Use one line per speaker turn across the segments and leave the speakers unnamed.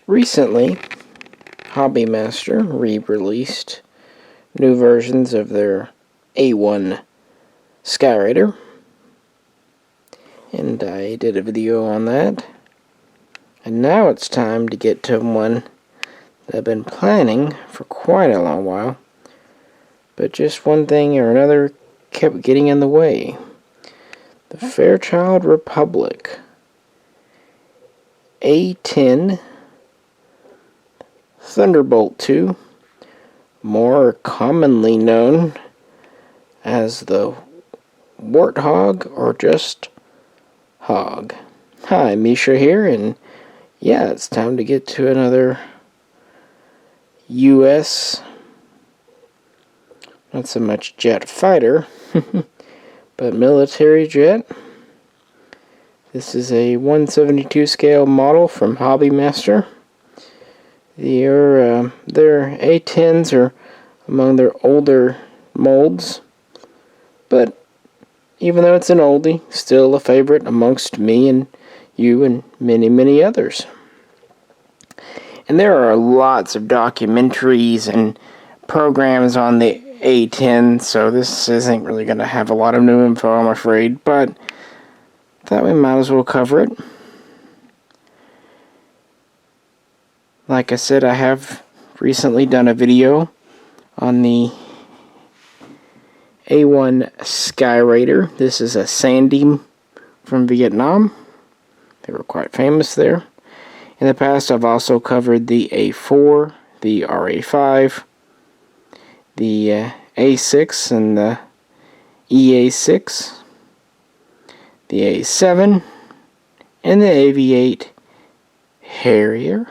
Recently, Hobbymaster re-released new versions of their A-1 Skyraider, and I did a video on that. And now it's time to get to one that I've been planning for quite a long while, but just one thing or another kept getting in the way. The Fairchild Republic A-10 Thunderbolt 2, more commonly known as the Warthog or just Hog. Hi, Misha here, and yeah, it's time to get to another US, not so much jet fighter, but military jet. This is a 1/72 scale model from Hobbymaster. Their A-10s are among their older molds, but even though it's an oldie, still a favorite amongst me and you and many, many others. And there are lots of documentaries and programs on the A-10, so this isn't really going to have a lot of new info, I'm afraid, but thought we might as well cover it. Like I said, I have recently done a video on the A-1 Skyraider. This is a Sandy from Vietnam. They were quite famous there. In the past, I've also covered the A4, the RA5, the A6 and the EA6, the A7, and the AV-8 Harrier.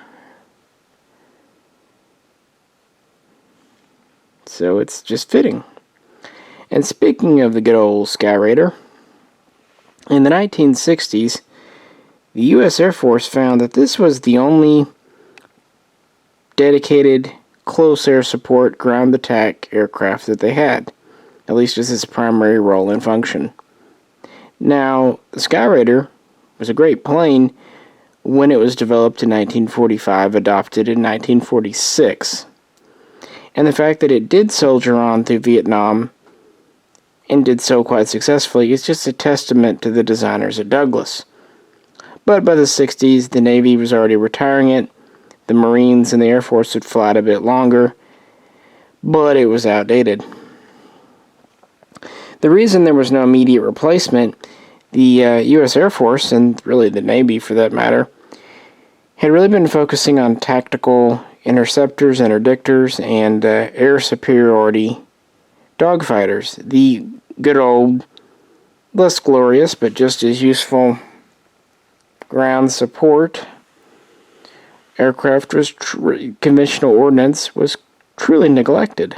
So it's just fitting. And speaking of the good old Skyraider, in the 1960s, the U.S. Air Force found that this was the only dedicated close air support ground attack aircraft that they had, at least as its primary role and function. Now, the Skyraider was a great plane when it was developed in 1945, adopted in 1946. And the fact that it did soldier on through Vietnam and did so quite successfully is just a testament to the designers at Douglas. But by the 60s, the Navy was already retiring it. The Marines and the Air Force would fly it a bit longer, but it was outdated. The reason there was no immediate replacement, the U.S. Air Force, and really the Navy for that matter, had really been focusing on tactical interceptors, interdictors, and air superiority dogfighters. The good old, less glorious, but just as useful ground support aircraft was conventional ordnance was truly neglected.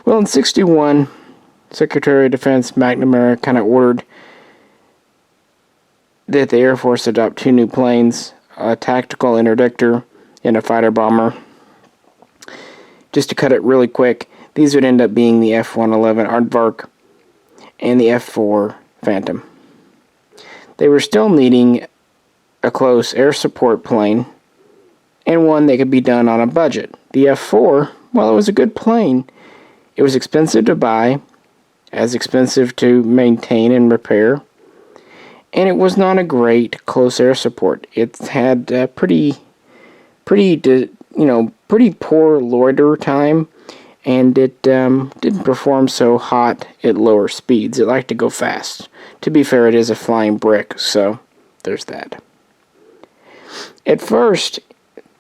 Well, in '61, Secretary of Defense McNamara kind of ordered that the Air Force adopt two new planes, a tactical interdictor and a fighter bomber. Just to cut it really quick, these would end up being the F-111 Aardvark and the F-4 Phantom. They were still needing a close air support plane and one that could be done on a budget. The F-4, while it was a good plane, it was expensive to buy, as expensive to maintain and repair, and it was not a great close air support. It had pretty poor loiter time, and it didn't perform so hot at lower speeds. It liked to go fast. To be fair, it is a flying brick, so there's that. At first,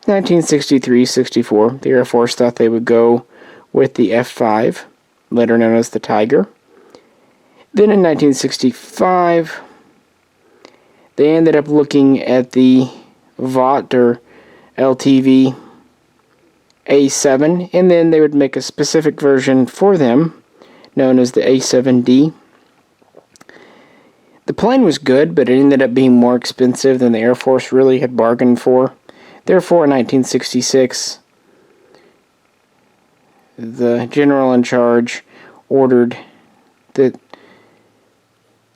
1963-64, the Air Force thought they would go with the F-5, later known as the Tiger. Then in 1965, they ended up looking at the VOT or LTV A7, and then they would make a specific version for them, known as the A7D. The plane was good, but it ended up being more expensive than the Air Force really had bargained for. Therefore, in 1966, the general in charge ordered that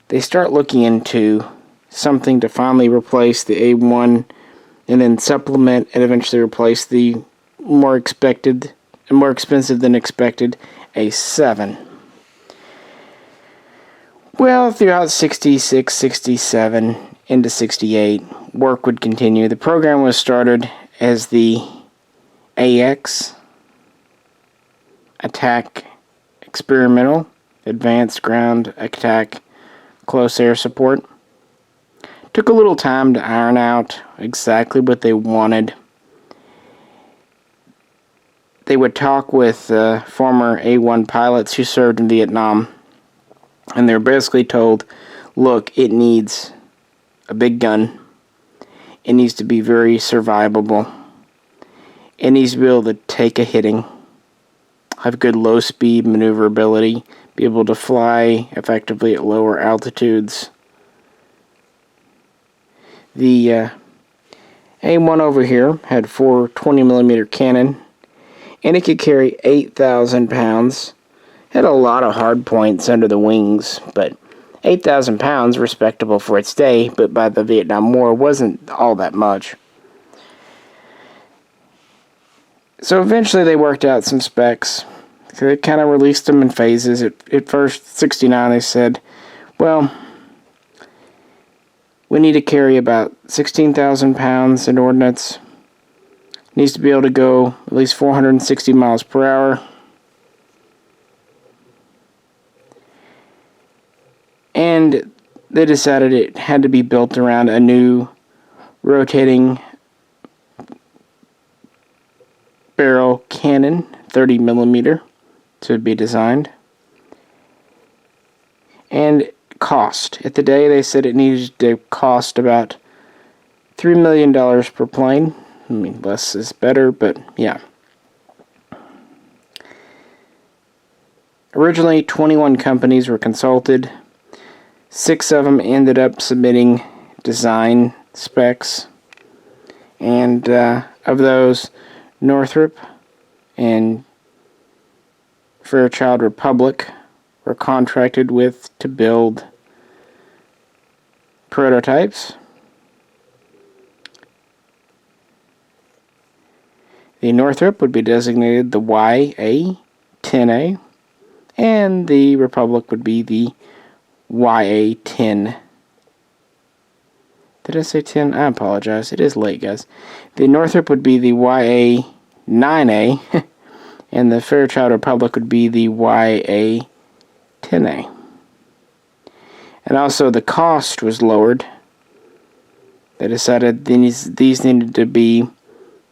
they start looking into something to finally replace the A-1 and then supplement and eventually replace the more expensive than expected A-7. Well, throughout 66, 67, into 68, work would continue. The program was started as the AX, Attack Experimental, Advanced Ground Attack Close Air Support. Took a little time to iron out exactly what they wanted. They would talk with former A-1 pilots who served in Vietnam, and they were basically told, look, it needs a big gun. It needs to be very survivable. It needs to be able to take a hitting, have good low-speed maneuverability, be able to fly effectively at lower altitudes. The A-1 over here had 4 20mm cannon, and it could carry 8,000 pounds. Had a lot of hard points under the wings, but 8,000 pounds, respectable for its day, but by the Vietnam War wasn't all that much. So eventually they worked out some specs. They kind of released them in phases. At first, 69, they said, well, we need to carry about 16,000 pounds in ordnance. Needs to be able to go at least 460 miles per hour. And they decided it had to be built around a new rotating barrel cannon, 30mm, to be designed. And cost. At the day, they said it needed to cost about $3 million per plane. I mean, less is better, but yeah. Originally, 21 companies were consulted. 6 of them ended up submitting design specs. And of those, Northrop and Fairchild Republic were contracted with to build prototypes. The Northrop would be designated the YA-10A, and the Republic would be the YA-10. Did I say 10? I apologize. It is late, guys. The Northrop would be the YA-9A, and the Fairchild Republic would be the YA-10A. And also the cost was lowered. They decided these needed to be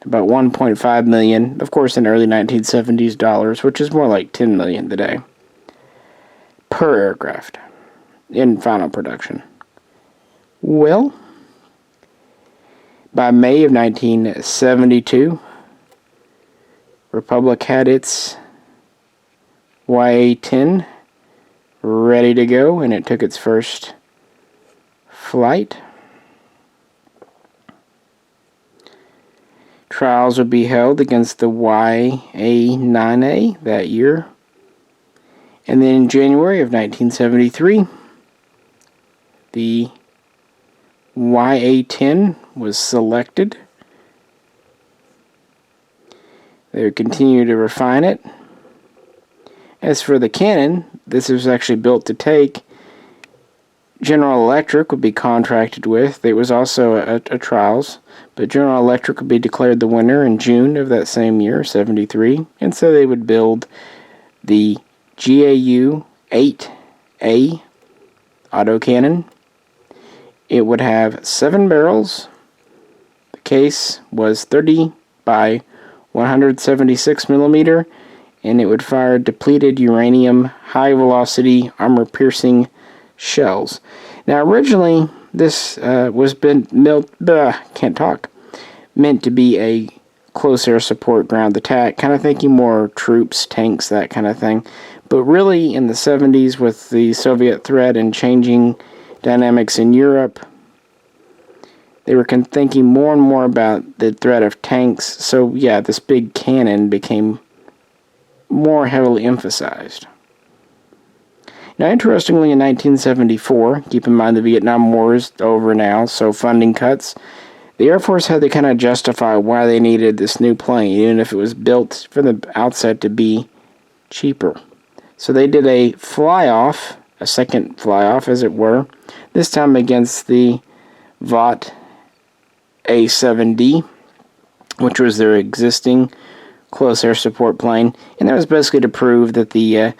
about $1.5 million, of course in early 1970s dollars, which is more like $10 million today, per aircraft in final production. Well, by May of 1972, Republic had its YA-10 ready to go, and it took its first flight. Trials would be held against the YA-9A that year. And then in January of 1973, the YA-10 was selected. They would continue to refine it. As for the cannon, this was actually built to take. General Electric would be contracted with. It was also a trials, but General Electric would be declared the winner in June of that same year, 73, and so they would build the GAU-8A autocannon. It would have 7 barrels. The case was 30 by 176mm, and it would fire depleted uranium high-velocity armor-piercing shells. Now, originally, this was meant to be a close air support ground attack, kind of thinking more troops, tanks, that kind of thing. But really, in the 70s, with the Soviet threat and changing dynamics in Europe, they were thinking more and more about the threat of tanks. So, yeah, this big cannon became more heavily emphasized. Now, interestingly, in 1974, keep in mind the Vietnam War is over now, so funding cuts, the Air Force had to kind of justify why they needed this new plane, even if it was built from the outset to be cheaper. So they did a fly-off, a second fly-off as it were, this time against the Vought A-7D, which was their existing close air support plane, and that was basically to prove that the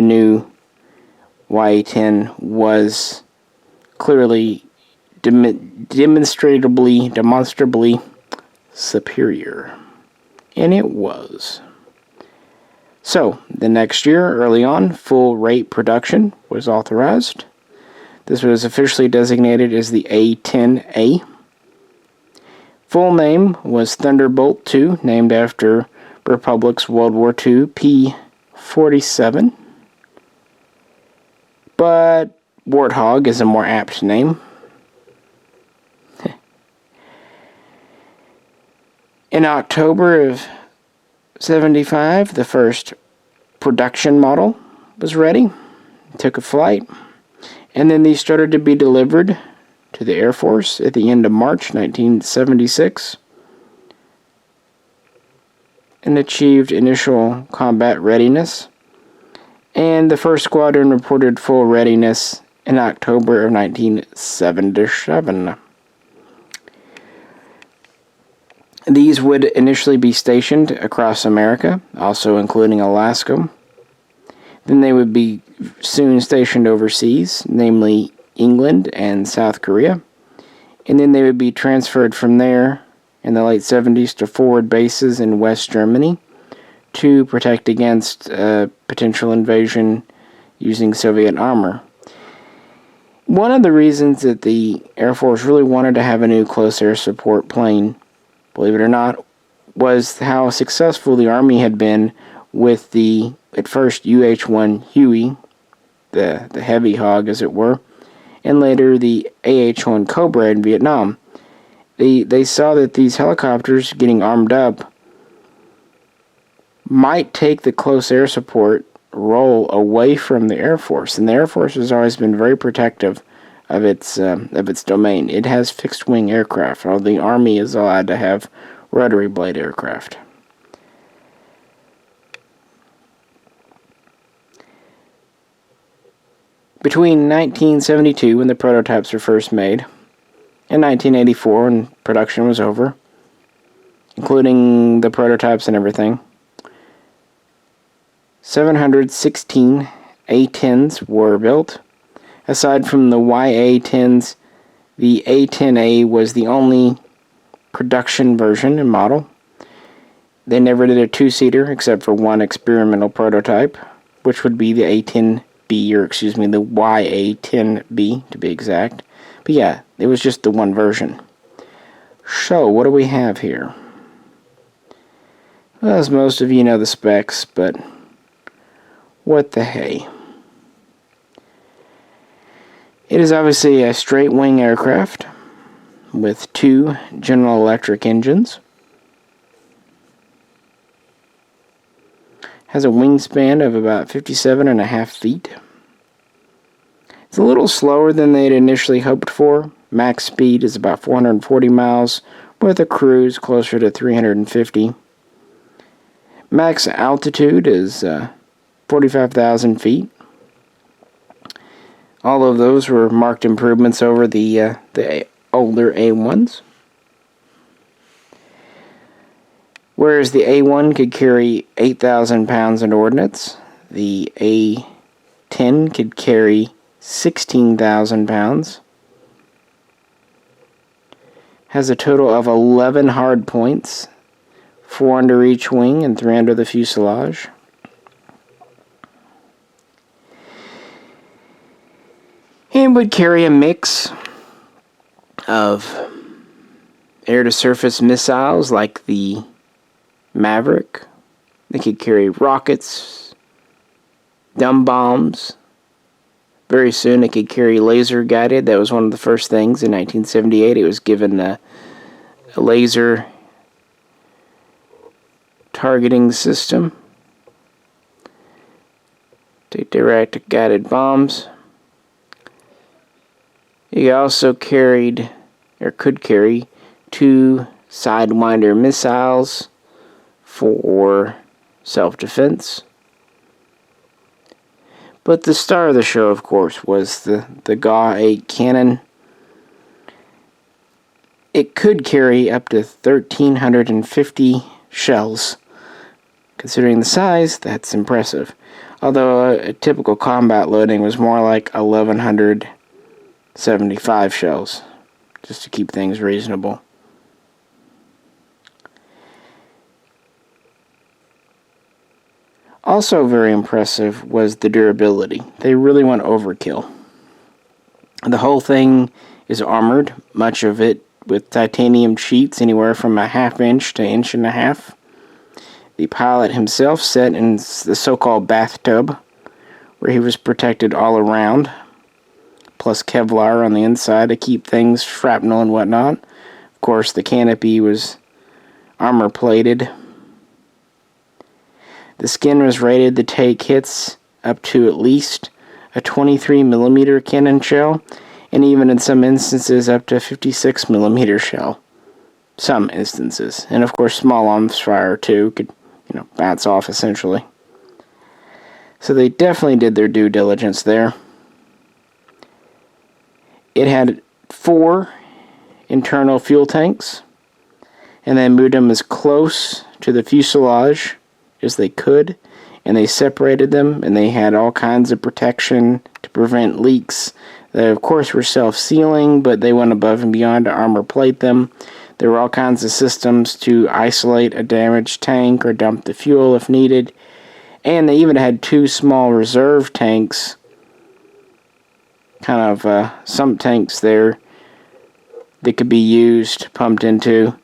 new A-10 was clearly demonstrably superior. And it was. So, the next year, early on, full rate production was authorized. This was officially designated as the A-10A. Full name was Thunderbolt 2, named after Republic's World War II P-47. But Warthog is a more apt name. In October of 75, the first production model was ready, took a flight, and then these started to be delivered to the Air Force at the end of March 1976 and achieved initial combat readiness, and the first squadron reported full readiness in October of 1977. These would initially be stationed across America, also including Alaska. Then they would be soon stationed overseas, namely England and South Korea. And then they would be transferred from there in the late 70s to forward bases in West Germany to protect against potential invasion using Soviet armor. One of the reasons that the Air Force really wanted to have a new close air support plane, believe it or not, was how successful the Army had been with the, at first, UH-1 Huey, the heavy hog as it were, and later the AH-1 Cobra in Vietnam. They saw that these helicopters getting armed up might take the close air support role away from the Air Force, and the Air Force has always been very protective of its domain. It has fixed-wing aircraft, while the Army is allowed to have rotary blade aircraft. Between 1972, when the prototypes were first made, and 1984, when production was over, including the prototypes and everything, 716 A-10s were built. Aside from the YA-10s, the A-10A was the only production version and model. They never did a two-seater except for one experimental prototype, which would be the A-10B, or excuse me, the YA-10B to be exact. But yeah, it was just the one version. So, what do we have here? Well, as most of you know the specs, but what the hey. It is obviously a straight-wing aircraft with two General Electric engines. Has a wingspan of about 57.5 feet. It's a little slower than they had initially hoped for. Max speed is about 440 miles, with a cruise closer to 350. Max altitude is 45,000 feet. All of those were marked improvements over the older A1s. Whereas the A1 could carry 8,000 pounds in ordnance, the A10 could carry 16,000 pounds. Has a total of 11 hard points, 4 under each wing and 3 under the fuselage. And would carry a mix of air-to-surface missiles like the Maverick. They could carry rockets, dumb bombs. Very soon it could carry laser-guided. That was one of the first things in 1978. It was given a laser targeting system to direct guided bombs. He also carried, or could carry, 2 Sidewinder missiles for self-defense. But the star of the show, of course, was the GA-8 cannon. It could carry up to 1,350 shells. Considering the size, that's impressive. Although a typical combat loading was more like 1,175 shells, just to keep things reasonable. Also very impressive was the durability. They really went overkill. The whole thing is armored, much of it with titanium sheets anywhere from a ½ inch to 1.5 inches. The pilot himself sat in the so-called bathtub, where he was protected all around, plus Kevlar on the inside to keep things shrapnel and whatnot. Of course, the canopy was armor-plated. The skin was rated to take hits up to at least a 23mm cannon shell, and even in some instances up to a 56mm shell. Some instances. And of course, small arms fire too could, bounce off essentially. So they definitely did their due diligence there. It had 4 internal fuel tanks, and they moved them as close to the fuselage as they could, and they separated them, and they had all kinds of protection to prevent leaks. They, of course, were self-sealing, but they went above and beyond to armor plate them. There were all kinds of systems to isolate a damaged tank or dump the fuel if needed. And they even had 2 small reserve tanks, kind of sump tanks there, that could be used, pumped into.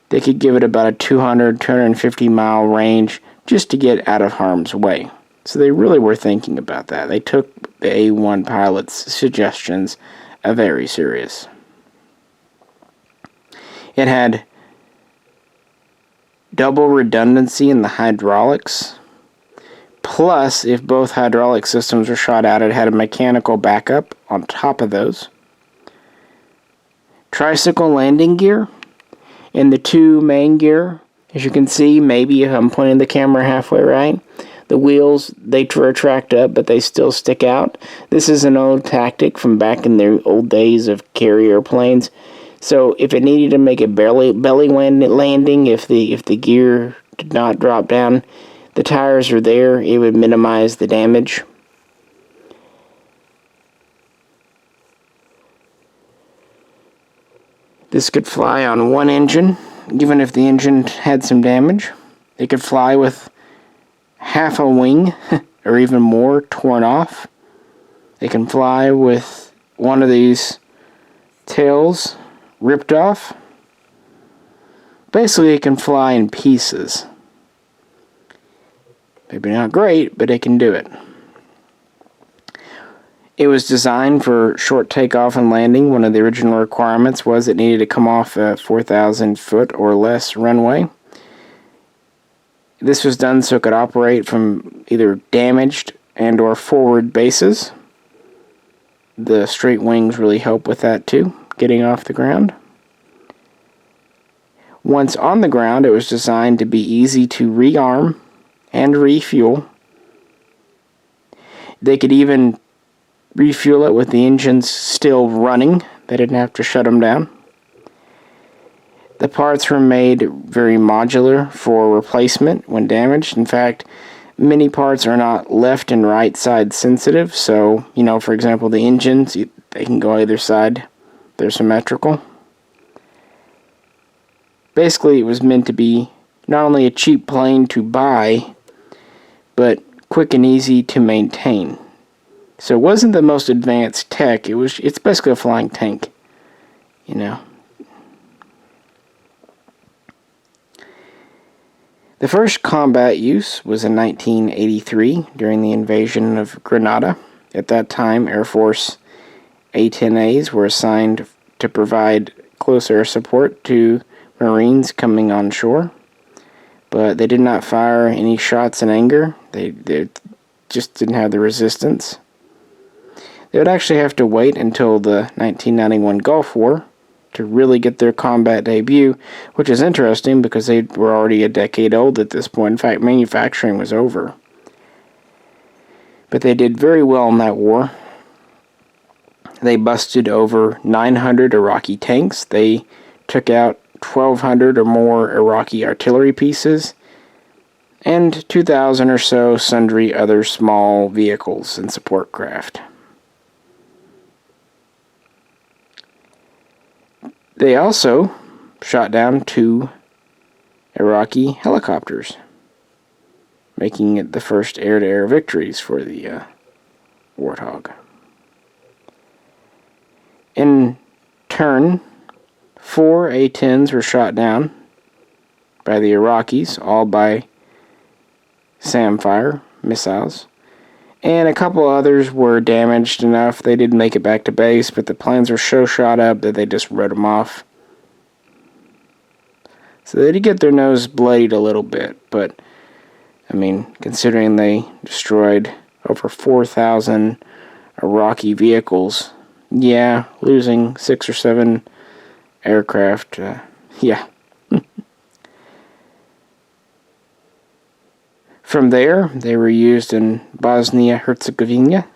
They could give it about a 250 mile range just to get out of harm's way. So they really were thinking about that. They took the A-1 pilot's suggestions very serious. It had double redundancy in the hydraulics. Plus, if both hydraulic systems were shot out, it had a mechanical backup on top of those. Tricycle landing gear. And the 2 main gear, as you can see, maybe if I'm pointing the camera halfway right, the wheels, they retract up, but they still stick out. This is an old tactic from back in the old days of carrier planes. So if it needed to make a belly landing, if the gear did not drop down, the tires are there. It would minimize the damage. This could fly on one engine, even if the engine had some damage. It could fly with half a wing, or even more, torn off. It can fly with one of these tails ripped off. Basically, it can fly in pieces. Maybe not great, but it can do it. It was designed for short takeoff and landing. One of the original requirements was it needed to come off a 4,000 foot or less runway. This was done so it could operate from either damaged and or forward bases. The straight wings really help with that too, getting off the ground. Once on the ground, it was designed to be easy to rearm and refuel. They could even refuel it with the engines still running. They didn't have to shut them down. The parts were made very modular for replacement when damaged. In fact, many parts are not left and right side sensitive. So, for example, the engines, they can go either side. They're symmetrical. Basically, it was meant to be not only a cheap plane to buy, but quick and easy to maintain. So it wasn't the most advanced tech. It's basically a flying tank, The first combat use was in 1983 during the invasion of Grenada. At that time, Air Force A-10As were assigned to provide close air support to Marines coming on shore. But they did not fire any shots in anger. They just didn't have the resistance. They would actually have to wait until the 1991 Gulf War to really get their combat debut, which is interesting because they were already a decade old at this point. In fact, manufacturing was over. But they did very well in that war. They busted over 900 Iraqi tanks. They took out 1,200 or more Iraqi artillery pieces, and 2,000 or so sundry other small vehicles and support craft. They also shot down 2 Iraqi helicopters, making it the first air-to-air victories for the Warthog. In turn, 4 A-10s were shot down by the Iraqis, all by SAM-fire missiles, and a couple others were damaged enough they didn't make it back to base, but the planes were so shot up that they just wrote them off. So they did get their nose bloodied a little bit, but I mean, considering they destroyed over 4,000 Iraqi vehicles, yeah, losing 6 or 7 aircraft, yeah. From there, they were used in Bosnia-Herzegovina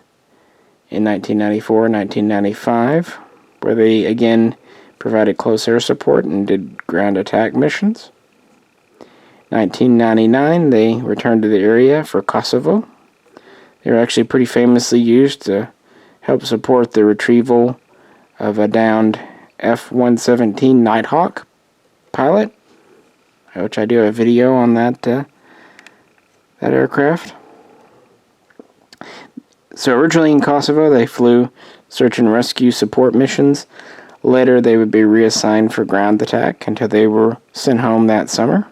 in 1994 and 1995, where they again provided close air support and did ground attack missions. 1999, they returned to the area for Kosovo. They were actually pretty famously used to help support the retrieval of a downed F-117 Nighthawk pilot, which I do have a video on that aircraft. So originally in Kosovo, they flew search and rescue support missions. Later, they would be reassigned for ground attack until they were sent home that summer.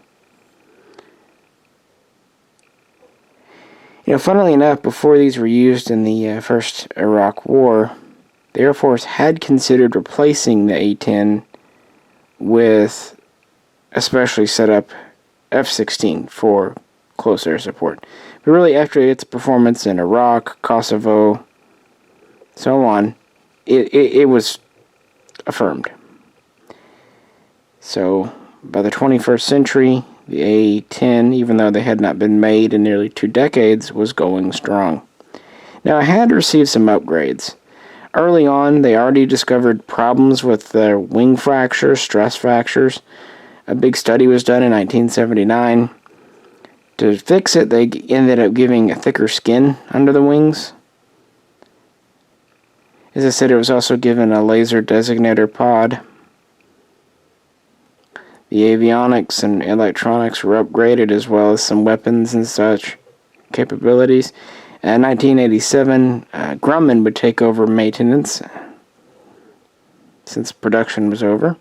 You know, funnily enough, before these were used in the first Iraq War, the Air Force had considered replacing the A-10 with a specially set up F-16 for close air support. But really, after its performance in Iraq, Kosovo, so on, it was affirmed. So, by the 21st century, the A-10, even though they had not been made in nearly 2 decades, was going strong. Now, it had received some upgrades. Early on, they already discovered problems with their wing fractures, stress fractures. A big study was done in 1979. To fix it, they ended up giving a thicker skin under the wings. As I said, it was also given a laser designator pod. The avionics and electronics were upgraded, as well as some weapons and such capabilities. In 1987, Grumman would take over maintenance since production was over.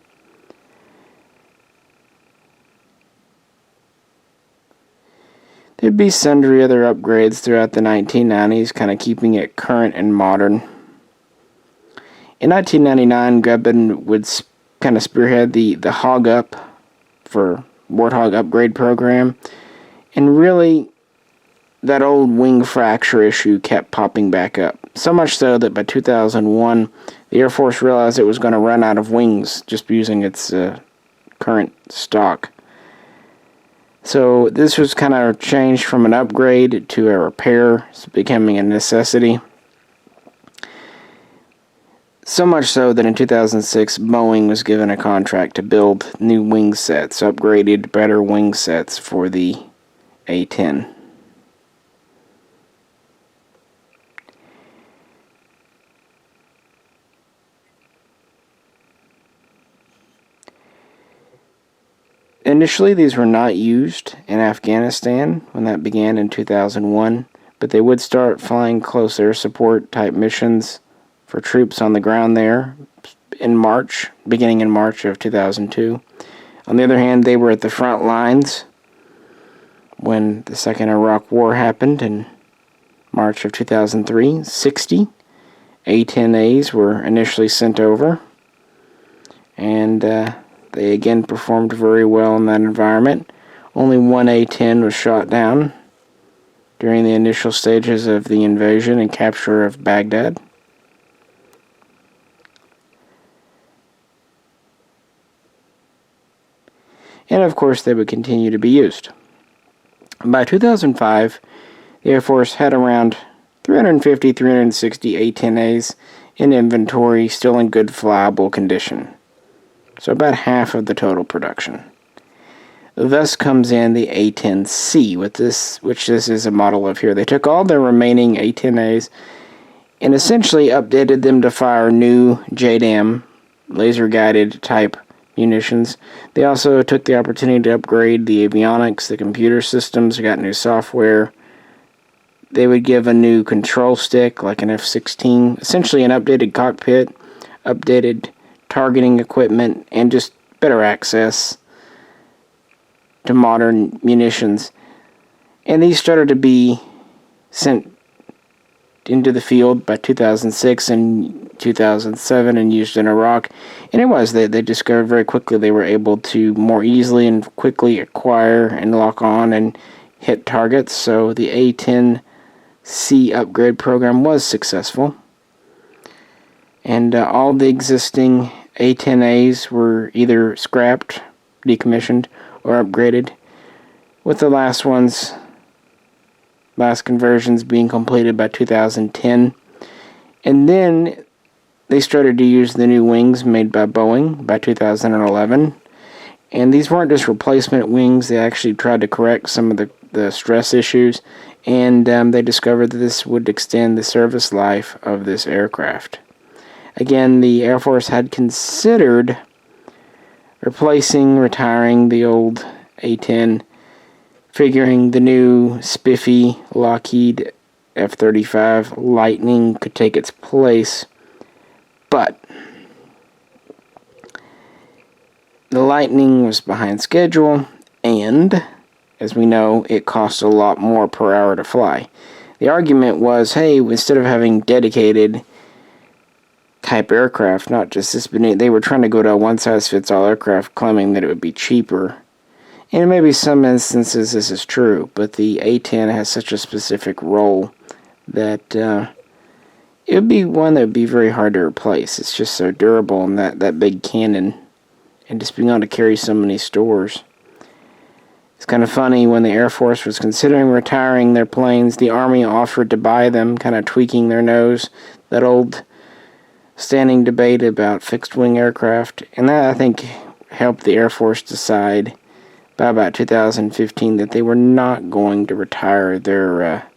There'd be sundry other upgrades throughout the 1990s, kind of keeping it current and modern. In 1999, Grumman would kind of spearhead the Hog Up for Warthog upgrade program, and really that old wing fracture issue kept popping back up. So much so that by 2001, the Air Force realized it was going to run out of wings just using its current stock. So this was kind of changed from an upgrade to a repair. It's becoming a necessity. So much so that in 2006, Boeing was given a contract to build new wing sets, upgraded, better wing sets for the A-10. Initially, these were not used in Afghanistan when that began in 2001, but they would start flying close air support type missions for troops on the ground there in March, beginning in March of 2002. On the other hand, they were at the front lines when the Second Iraq War happened in March of 2003. 60 A-10As were initially sent over, and they again performed very well in that environment. Only one A-10 was shot down during the initial stages of the invasion and capture of Baghdad. and of course they would continue to be used. By 2005, the Air Force had around 350, 360 A-10As in inventory, still in good flyable condition. So about half of the total production. Thus comes in the A-10C, which this is a model of here. They took all their remaining A-10As and essentially updated them to fire new JDAM, laser-guided type munitions. They also took the opportunity to upgrade the avionics, the computer systems, got new software. They would give a new control stick, like an F-16, essentially an updated cockpit, updated targeting equipment, and just better access to modern munitions. And these started to be sent into the field by 2006 and 2007 and used in Iraq. And it was, they discovered very quickly they were able to more easily and quickly acquire and lock on and hit targets. So the A-10C upgrade program was successful. And all the existing A-10As were either scrapped, decommissioned, or upgraded, with the last conversions being completed by 2010. And then they started to use the new wings made by Boeing by 2011. And these weren't just replacement wings, they actually tried to correct some of the stress issues, and they discovered that this would extend the service life of this aircraft. Again, the Air Force had considered retiring the old A-10, figuring the new spiffy Lockheed F-35 Lightning could take its place. But the Lightning was behind schedule, and, as we know, it cost a lot more per hour to fly. The argument was, hey, instead of having dedicated type aircraft, not just this, but they were trying to go to a one-size-fits-all aircraft, claiming that it would be cheaper. And maybe some instances this is true, but the A-10 has such a specific role that it would be one that would be very hard to replace. It's just so durable, and that big cannon, and just being able to carry so many stores. It's kind of funny, when the Air Force was considering retiring their planes, the Army offered to buy them, kind of tweaking their nose. That old standing debate about fixed-wing aircraft, and that, I think, helped the Air Force decide by about 2015 that they were not going to retire their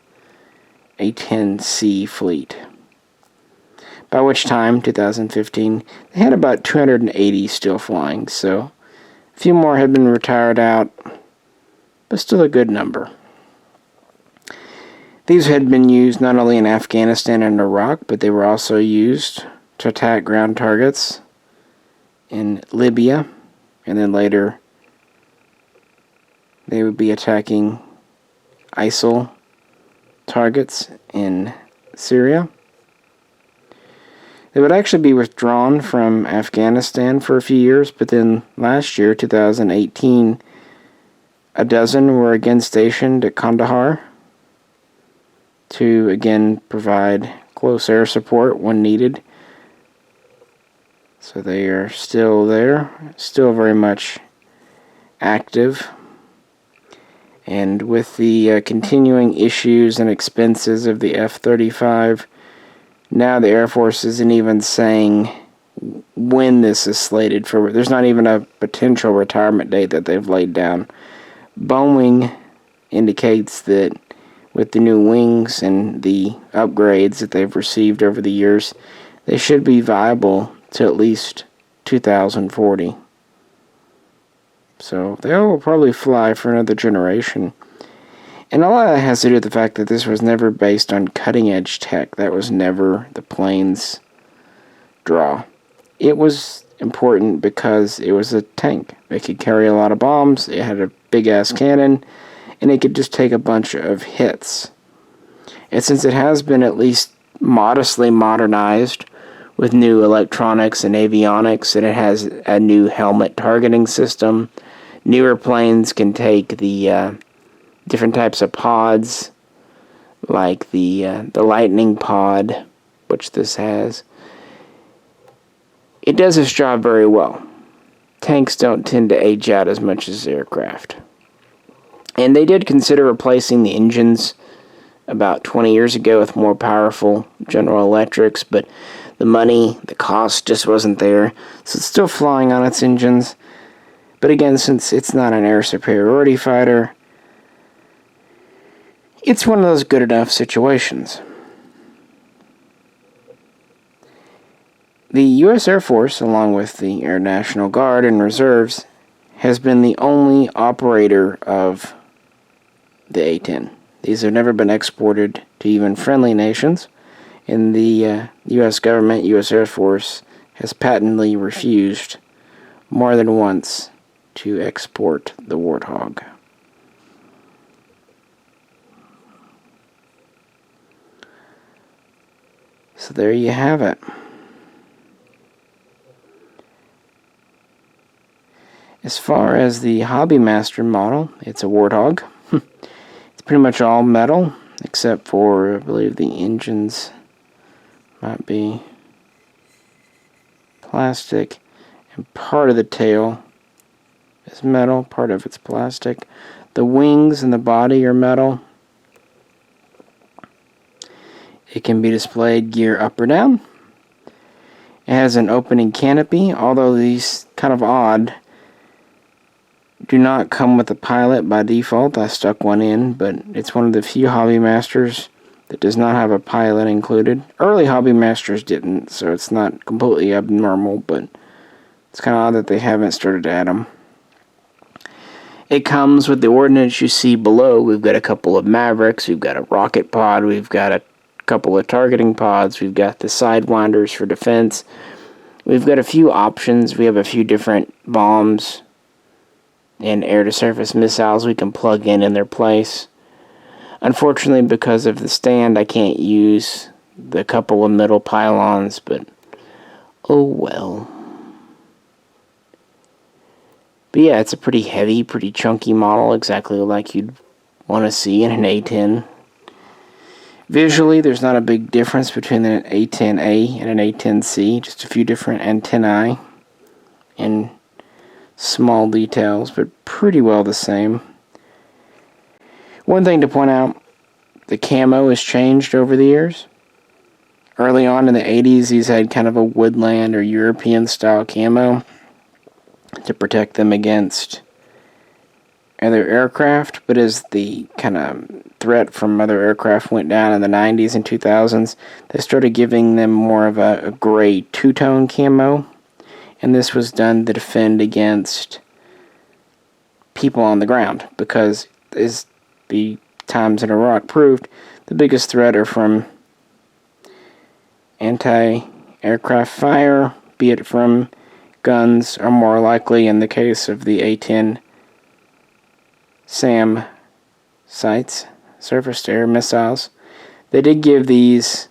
A-10C fleet. By which time, 2015, they had about 280 still flying, so a few more had been retired out, but still a good number. These had been used not only in Afghanistan and Iraq, but they were also used to attack ground targets in Libya, and then later they would be attacking ISIL targets in Syria. They would actually be withdrawn from Afghanistan for a few years, but then last year, 2018, a dozen were again stationed at Kandahar to again provide close air support when needed. So they are still there, still very much active. And with the continuing issues and expenses of the F-35, now the Air Force isn't even saying when this is slated for. There's not even a potential retirement date that they've laid down. Boeing indicates that with the new wings and the upgrades that they've received over the years, they should be viable to at least 2040. So they will probably fly for another generation. And a lot of that has to do with the fact that this was never based on cutting-edge tech. That was never the plane's draw. It was important because it was a tank. It could carry a lot of bombs, it had a big-ass cannon, and it could just take a bunch of hits. And since it has been at least modestly modernized with new electronics and avionics, and it has a new helmet targeting system, newer planes can take the different types of pods, like the Lightning pod, which this has. It does its job very well. tanks don't tend to age out as much as aircraft. And they did consider replacing the engines about 20 years ago with more powerful General Electrics, but the money, the cost just wasn't there. So it's still flying on its engines. But again, since it's not an air superiority fighter, it's one of those good enough situations. The U.S. Air Force, along with the Air National Guard and Reserves, has been the only operator of the A-10. These have never been exported to even friendly nations, and the U.S. government, U.S. Air Force, has patently refused more than once to export the Warthog. So there you have it. As far as the Hobbymaster model, it's a Warthog. It's pretty much all metal, except for, I believe, the engines might be plastic, and part of the tail is metal, part of it's plastic. The wings and the body are metal. It can be displayed gear up or down. It has an opening canopy, although these kind of odd do not come with a pilot by default. I stuck one in, but it's one of the few Hobbymasters that does not have a pilot included. Early Hobbymasters didn't, so it's not completely abnormal, but it's kind of odd that they haven't started to add them. It comes with the Ordinance you see below. We've got a couple of Mavericks, we've got a rocket pod, we've got a couple of targeting pods, we've got the Sidewinders for defense. We've got a few options. We have a few different bombs and air-to-surface missiles we can plug in their place. Unfortunately, because of the stand, I can't use the couple of middle pylons, but oh well. But yeah, it's a pretty heavy, pretty chunky model, exactly like you'd want to see in an A-10. Visually, there's not a big difference between an A-10A and an A-10C, just a few different antennae and small details, but pretty well the same. One thing to point out, the camo has changed over the years. Early on in the 80s, these had kind of a woodland or European style camo to protect them against other aircraft, but as the kind of threat from other aircraft went down in the 90s and 2000s, they started giving them more of a gray two-tone camo. And this was done to defend against people on the ground, because as the times in Iraq proved, the biggest threat are from anti-aircraft fire, be it from guns, or more likely in the case of the A-10 SAM sights, surface-to-air missiles. They did give these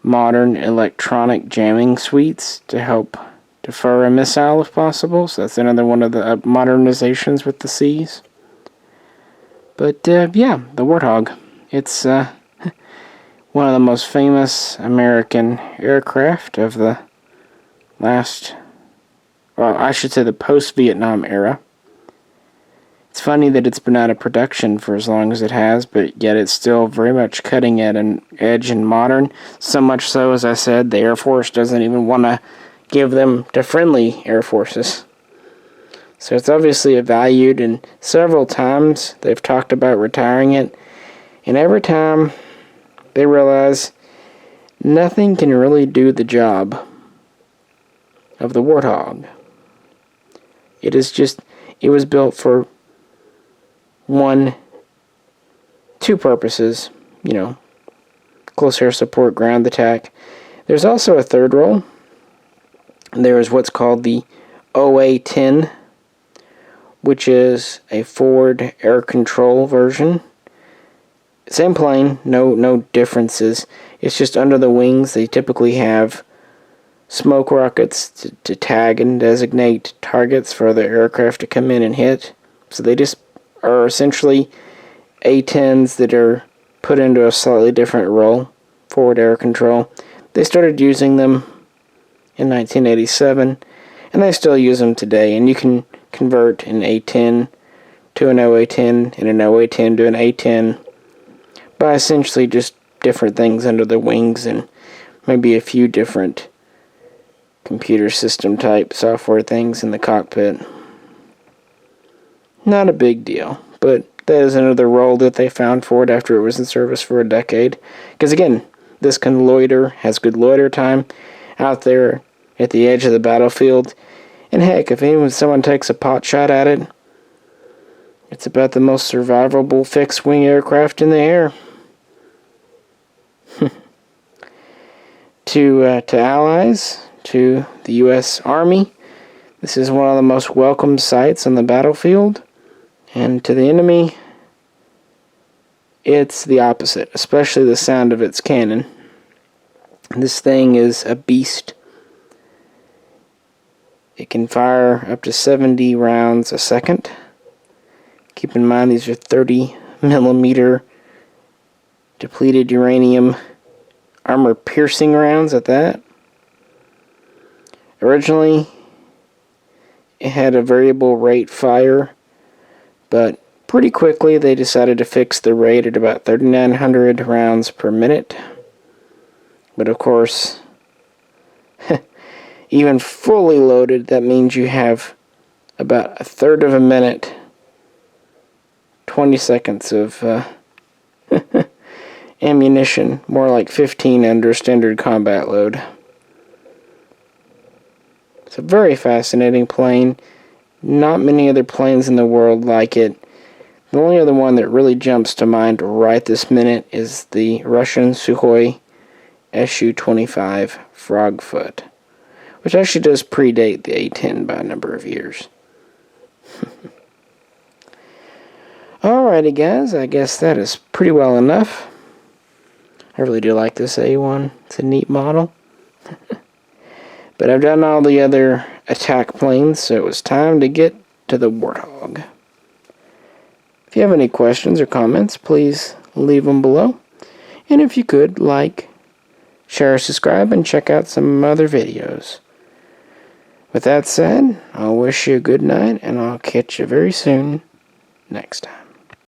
modern electronic jamming suites to help defer a missile if possible, so that's another one of the modernizations with the Cs. But yeah, the Warthog. It's one of the most famous American aircraft of the last, well, I should say the post-Vietnam era. It's funny that it's been out of production for as long as it has, but yet it's still very much cutting edge and modern. So much so, as I said, the Air Force doesn't even want to give them to friendly air forces. So it's obviously valued, and several times they've talked about retiring it, and every time they realize nothing can really do the job of the Warthog. It was built for two purposes, close air support, ground attack. There's also a third role. There is what's called the A-10, which is a forward air control version. Same plane, no differences. It's just under the wings they typically have smoke rockets to tag and designate targets for other aircraft to come in and hit. So they just are essentially A-10s that are put into a slightly different role, forward air control. They started using them in 1987, And they still use them today, and you can convert an A-10 to an OA-10 and an OA-10 to an A-10 by essentially just different things under the wings and maybe a few different computer system type software things in the cockpit. Not a big deal, but that is another role that they found for it after it was in service for a decade. Because again, this can loiter, has good loiter time out there at the edge of the battlefield. And heck, if someone takes a pot shot at it, it's about the most survivable fixed-wing aircraft in the air. To allies, to the U.S. Army, this is one of the most welcome sights on the battlefield. And to the enemy, it's the opposite, especially the sound of its cannon. This thing is a beast. It can fire up to 70 rounds a second. Keep in mind these are 30 millimeter depleted uranium armor piercing rounds at that. Originally, it had a variable rate fire, but pretty quickly they decided to fix the rate at about 3,900 rounds per minute. But of course, even fully loaded, that means you have about a third of a minute, 20 seconds of ammunition, more like 15 under standard combat load. It's a very fascinating plane. Not many other planes in the world like it. The only other one that really jumps to mind right this minute is the Russian Sukhoi Su-25 Frogfoot, which actually does predate the A-10 by a number of years. Alrighty guys, I guess that is pretty well enough. I really do like this A1. It's a neat model. But I've done all the other attack planes, so it was time to get to the Warthog. If you have any questions or comments, please leave them below. And if you could, like, share, subscribe, and check out some other videos. With that said, I'll wish you a good night, and I'll catch you very soon next time.